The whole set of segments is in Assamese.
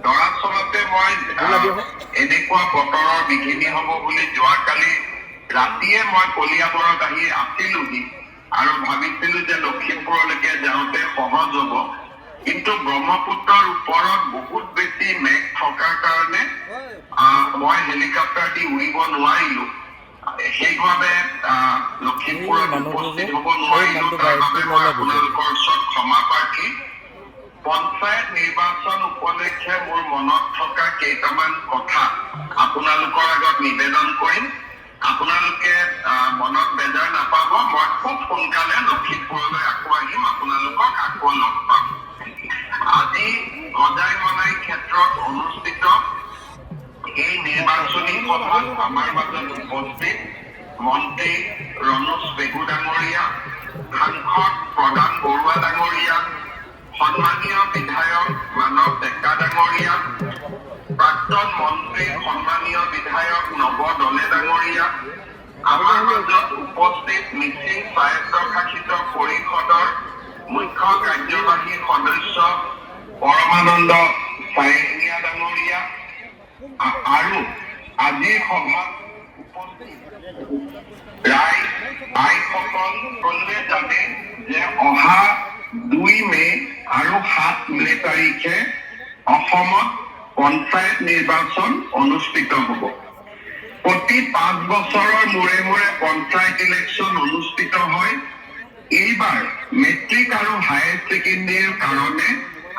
দৰাচলতে মই এনেকুৱা বতৰৰ বিঘিনি হ'ব বুলি যোৱাকালি ৰাতিয়ে মই কলিয়াবৰত আহি আছিলোহি আৰু ভাবিছিলো যে লখিমপুৰলৈকে যাওঁতে সহজ হ'ব, কিন্তু ব্ৰহ্মপুত্ৰৰ ওপৰত বহুত বেছি মেঘ থকাৰ কাৰণে মই হেলিকপ্টাৰ দি উৰিব নোৱাৰিলো। সেইভাৱে লখিমপুৰত উপস্থিত হ'ব নোৱাৰিলো। তাৰ বাবে মই আপোনালোকৰ ওচৰত ক্ষমা প্ৰাৰ্থী। পঞ্চায়ত নিৰ্বাচন উপলক্ষে মোৰ মনত থকা কেইটামান কথা আপোনালোকৰ আগত নিবেদন কৰিম। আপোনালোকে মনত বেজাৰ নাপাব, মই খুব সোনকালে লখিমপুৰলৈ আকৌ আহিম, আপোনালোকক আকৌ লগ পাম। আজি গজাই মনাই ক্ষেত্ৰত অনুষ্ঠিত এই নিৰ্বাচনী সভাত আমাৰ মাজত উপস্থিত মন্ত্ৰী ৰণোজ পেগু ডাঙৰীয়া, সাংসদ প্ৰধান বৰুৱা ডাঙৰীয়া, সন্মানীয় বিধায়ক মানৱ ডেকা ডাঙৰীয়া, প্ৰাক্তন মন্ত্ৰী সন্মানীয় বিধায়ক নৱ দলে ডাঙৰীয়া, আমাৰ মাজত উপস্থিত মিচিং স্বায়ত্তশাসিত পৰিষদৰ মুখ্য কাৰ্যবাহী সদস্য পৰমানন্দ চাৰিঙীয়া ডাঙৰীয়া আৰু আজিৰ সভাত উপস্থিত ৰাইজ আইসকল সকলোৱে জানে যে অহা 2 মে আৰু 7 মে তাৰিখে অসমত পঞ্চায়ত নিৰ্বাচন অনুষ্ঠিত হ'ব। প্ৰতি 5 বছৰৰ মূৰে মূৰে পঞ্চায়ত ইলেকশ্যন অনুষ্ঠিত হয়। এইবাৰ মেট্ৰিক আৰু হায়াৰ ছেকেণ্ডেৰীৰ কাৰণে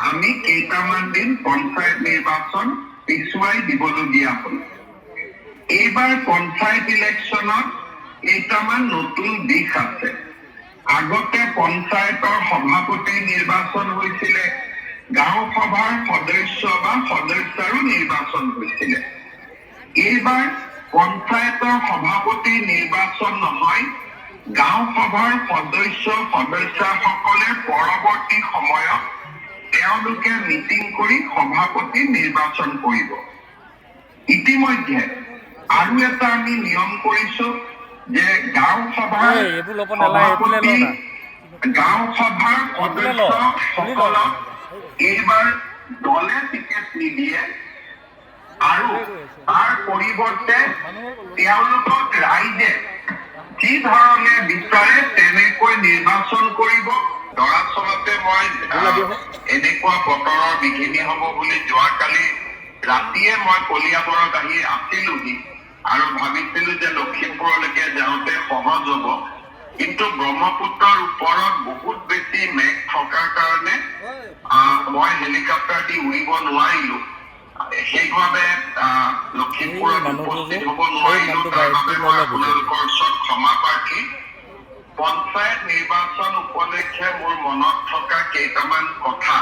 আমি কেইটামান দিন পঞ্চায়ত নিৰ্বাচন পিছুৱাই দিবলগীয়া হ'ল। এইবাৰ পঞ্চায়ত ইলেকশ্যনত কেইটামান নতুন দিশ আছে। আগতে পঞ্চায়তৰ সভাপতি নিৰ্বাচন হৈছিলে, গাঁও সভাৰ সদস্য বা সদস্যৰো নিৰ্বাচন হৈছিলে। এইবাৰ পঞ্চায়তৰ সভাপতি নিৰ্বাচন নহয়, গাঁও সভাৰ সদস্যসকলে পৰৱৰ্তী সময়ত তেওঁলোকে মিটিং কৰি সভাপতি নিৰ্বাচন কৰিব। ইতিমধ্যে আৰু এটা আমি নিয়ম কৰিছো যে গাঁও সভাৰ সভাপতি, গাঁও সভাৰ সদস্যসকলক এইবাৰ দলে টিকেট নিদিয়ে আৰু তাৰ পৰিৱৰ্তে তেওঁলোকক ৰাইজে যি ধৰণে বিচাৰে তেনেকৈ নিৰ্বাচন কৰিব। দৰাচলতে মই এনেকুৱা বতৰৰ বিঘিনি হ'ব বুলি যোৱাকালি ৰাতিয়ে মই কলিয়াবৰত আহি আছিলোহি আৰু ভাবিছিলো যে লখিমপুৰলৈকে যাওঁতে সহজ হ'ব, কিন্তু ব্ৰহ্মপুত্ৰৰ ওপৰত বহুত বেছি মেঘ থকাৰ কাৰণে মই হেলিকপ্টাৰ দি উৰিব নোৱাৰিলো। সেইভাৱে লখিমপুৰত উপস্থিত হ'ব নোৱাৰিলো। তাৰ বাবে মই আপোনালোকৰ ওচৰত ক্ষমা প্ৰাৰ্থী। পঞ্চায়ত নিৰ্বাচন উপলক্ষে মোৰ মনত থকা কেইটামান কথা